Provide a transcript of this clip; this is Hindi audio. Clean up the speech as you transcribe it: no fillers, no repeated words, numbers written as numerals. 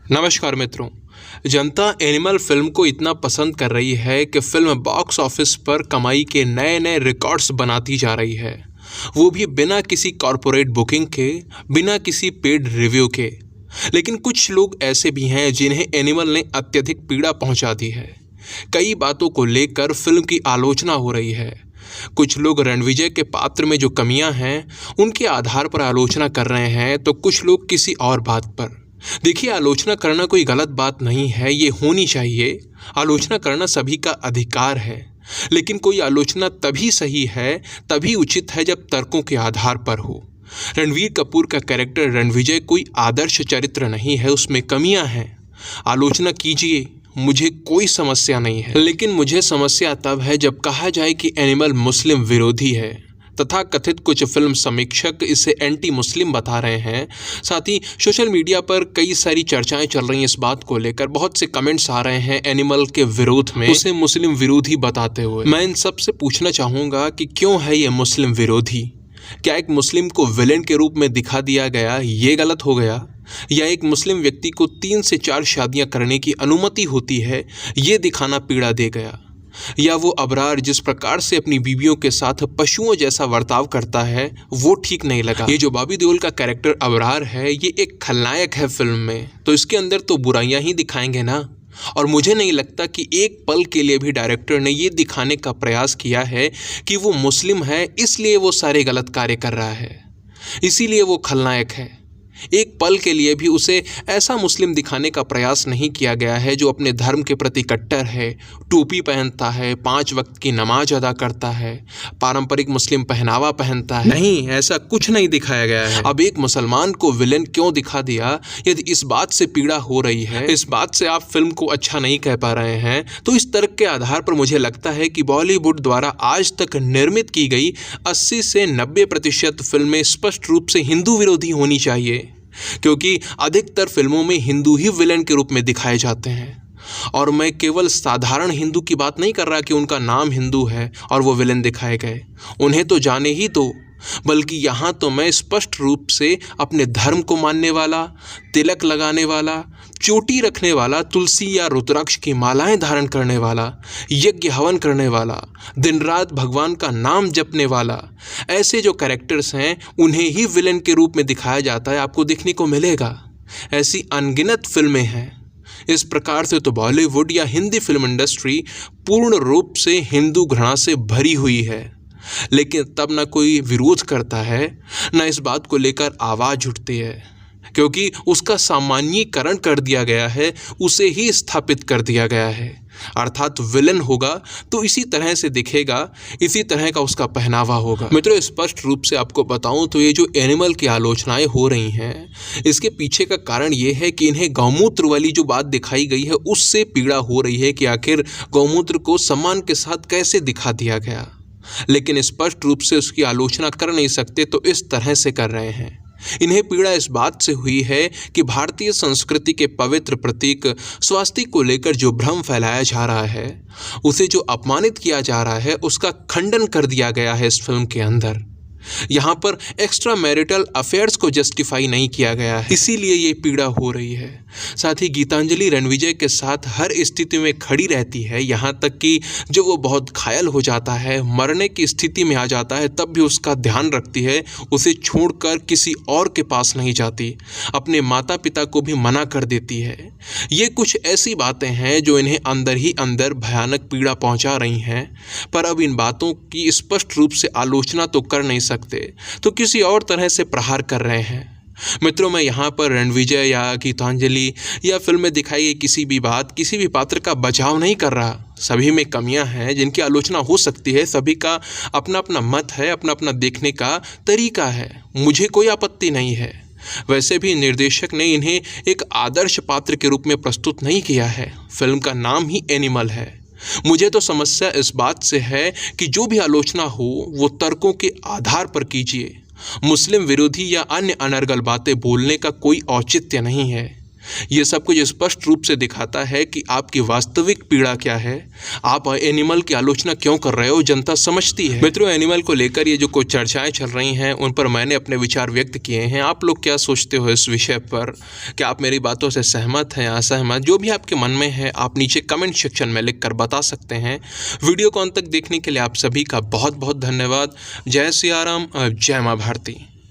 नमस्कार मित्रों। जनता एनिमल फिल्म को इतना पसंद कर रही है कि फिल्म बॉक्स ऑफिस पर कमाई के नए नए रिकॉर्ड्स बनाती जा रही है, वो भी बिना किसी कॉरपोरेट बुकिंग के, बिना किसी पेड रिव्यू के। लेकिन कुछ लोग ऐसे भी हैं जिन्हें एनिमल ने अत्यधिक पीड़ा पहुंचा दी है। कई बातों को लेकर फिल्म की आलोचना हो रही है। कुछ लोग रणविजय के पात्र में जो कमियां हैं उनके आधार पर आलोचना कर रहे हैं, तो कुछ लोग किसी और बात पर। देखिए, आलोचना करना कोई गलत बात नहीं है, ये होनी चाहिए। आलोचना करना सभी का अधिकार है, लेकिन कोई आलोचना तभी सही है, तभी उचित है जब तर्कों के आधार पर हो। रणवीर कपूर का कैरेक्टर रणविजय कोई आदर्श चरित्र नहीं है, उसमें कमियां हैं। आलोचना कीजिए, मुझे कोई समस्या नहीं है, लेकिन मुझे समस्या तब है जब कहा जाए कि एनिमल मुस्लिम विरोधी है। तथा कथित कुछ फिल्म समीक्षक इसे एंटी मुस्लिम बता रहे हैं। साथ ही सोशल मीडिया पर कई सारी चर्चाएं चल रही हैं इस बात को लेकर। बहुत से कमेंट्स आ रहे हैं एनिमल के विरोध में, उसे मुस्लिम विरोधी बताते हुए। मैं इन सब से पूछना चाहूँगा कि क्यों है ये मुस्लिम विरोधी? क्या एक मुस्लिम को विलेन के रूप में दिखा दिया गया, ये गलत हो गया? या एक मुस्लिम व्यक्ति को 3 से 4 शादियां करने की अनुमति होती है, ये दिखाना पीड़ा दे गया? या वो अबरार जिस प्रकार से अपनी बीवियों के साथ पशुओं जैसा बर्ताव करता है, वो ठीक नहीं लगा? ये जो बॉबी देओल का कैरेक्टर अबरार है, ये एक खलनायक है फिल्म में, तो इसके अंदर तो बुराइयां ही दिखाएंगे ना। और मुझे नहीं लगता कि एक पल के लिए भी डायरेक्टर ने ये दिखाने का प्रयास किया है कि वो मुस्लिम है, इसलिए वो सारे गलत कार्य कर रहा है, इसीलिए वो खलनायक है। एक पल के लिए भी उसे ऐसा मुस्लिम दिखाने का प्रयास नहीं किया गया है जो अपने धर्म के प्रति कट्टर है, टोपी पहनता है, 5 वक्त की नमाज अदा करता है, पारंपरिक मुस्लिम पहनावा पहनता है। नहीं, ऐसा कुछ नहीं दिखाया गया है। अब एक मुसलमान को विलेन क्यों दिखा दिया? यदि इस बात से पीड़ा हो रही है, इस बात से आप फिल्म को अच्छा नहीं कह पा रहे हैं, तो इस तर्क के आधार पर मुझे लगता है कि बॉलीवुड द्वारा आज तक निर्मित की गई 80 से 90% फिल्में स्पष्ट रूप से हिंदू विरोधी होनी चाहिए, क्योंकि अधिकतर फिल्मों में हिंदू ही विलेन के रूप में दिखाए जाते हैं। और मैं केवल साधारण हिंदू की बात नहीं कर रहा कि उनका नाम हिंदू है और वो विलेन दिखाए गए, उन्हें तो जाने ही दो। बल्कि यहाँ तो मैं स्पष्ट रूप से अपने धर्म को मानने वाला, तिलक लगाने वाला, चोटी रखने वाला, तुलसी या रुद्राक्ष की मालाएं धारण करने वाला, यज्ञ हवन करने वाला, दिन रात भगवान का नाम जपने वाला, ऐसे जो कैरेक्टर्स हैं उन्हें ही विलेन के रूप में दिखाया जाता है, आपको देखने को मिलेगा। ऐसी अनगिनत फिल्में हैं। इस प्रकार से तो बॉलीवुड या हिंदी फिल्म इंडस्ट्री पूर्ण रूप से हिंदू घृणा से भरी हुई है, लेकिन तब ना कोई विरोध करता है, ना इस बात को लेकर आवाज़ उठती है, क्योंकि उसका सामान्यीकरण कर दिया गया है, उसे ही स्थापित कर दिया गया है। अर्थात विलन होगा तो इसी तरह से दिखेगा, इसी तरह का उसका पहनावा होगा। मित्रों, स्पष्ट रूप से आपको बताऊं तो ये जो एनिमल की आलोचनाएं हो रही हैं, इसके पीछे का कारण ये है कि इन्हें गौमूत्र वाली जो बात दिखाई गई है उससे पीड़ा हो रही है कि आखिर गौमूत्र को सम्मान के साथ कैसे दिखा दिया गया। लेकिन स्पष्ट रूप से उसकी आलोचना कर नहीं सकते, तो इस तरह से कर रहे हैं। इन्हें पीड़ा इस बात से हुई है कि भारतीय संस्कृति के पवित्र प्रतीक स्वास्तिक को लेकर जो भ्रम फैलाया जा रहा है, उसे जो अपमानित किया जा रहा है, उसका खंडन कर दिया गया है इस फिल्म के अंदर। यहाँ पर एक्स्ट्रा मैरिटल अफेयर्स को जस्टिफाई नहीं किया गया है, इसीलिए ये पीड़ा हो रही है। साथ ही गीतांजलि रणविजय के साथ हर स्थिति में खड़ी रहती है, यहाँ तक कि जब वो बहुत घायल हो जाता है, मरने की स्थिति में आ जाता है, तब भी उसका ध्यान रखती है, उसे छोड़कर किसी और के पास नहीं जाती, अपने माता पिता को भी मना कर देती है। ये कुछ ऐसी बातें हैं जो इन्हें अंदर ही अंदर भयानक पीड़ा पहुँचा रही हैं, पर अब इन बातों की स्पष्ट रूप से आलोचना तो कर नहीं सकते, तो किसी और तरह से प्रहार कर रहे हैं। मित्रों, मैं यहाँ पर रणविजय या गीतांजलि या फिल्म में दिखाई गई किसी भी बात, किसी भी पात्र का बचाव नहीं कर रहा। सभी में कमियां हैं जिनकी आलोचना हो सकती है, सभी का अपना अपना मत है, अपना अपना देखने का तरीका है, मुझे कोई आपत्ति नहीं है। वैसे भी निर्देशक ने इन्हें एक आदर्श पात्र के रूप में प्रस्तुत नहीं किया है, फिल्म का नाम ही एनिमल है। मुझे तो समस्या इस बात से है कि जो भी आलोचना हो वो तर्कों के आधार पर कीजिए। मुस्लिम विरोधी या अन्य अनर्गल बातें बोलने का कोई औचित्य नहीं है। ये सब कुछ स्पष्ट रूप से दिखाता है कि आपकी वास्तविक पीड़ा क्या है, आप एनिमल की आलोचना क्यों कर रहे हो, जनता समझती है। मित्रों, एनिमल को लेकर ये जो कुछ चर्चाएं चल रही हैं उन पर मैंने अपने विचार व्यक्त किए हैं। आप लोग क्या सोचते हो इस विषय पर? क्या आप मेरी बातों से सहमत हैं या असहमत? जो भी आपके मन में है आप नीचे कमेंट सेक्शन में लिख कर बता सकते हैं। वीडियो को अंत तक देखने के लिए आप सभी का बहुत बहुत धन्यवाद। जय सिया राम, जय माँ भारती।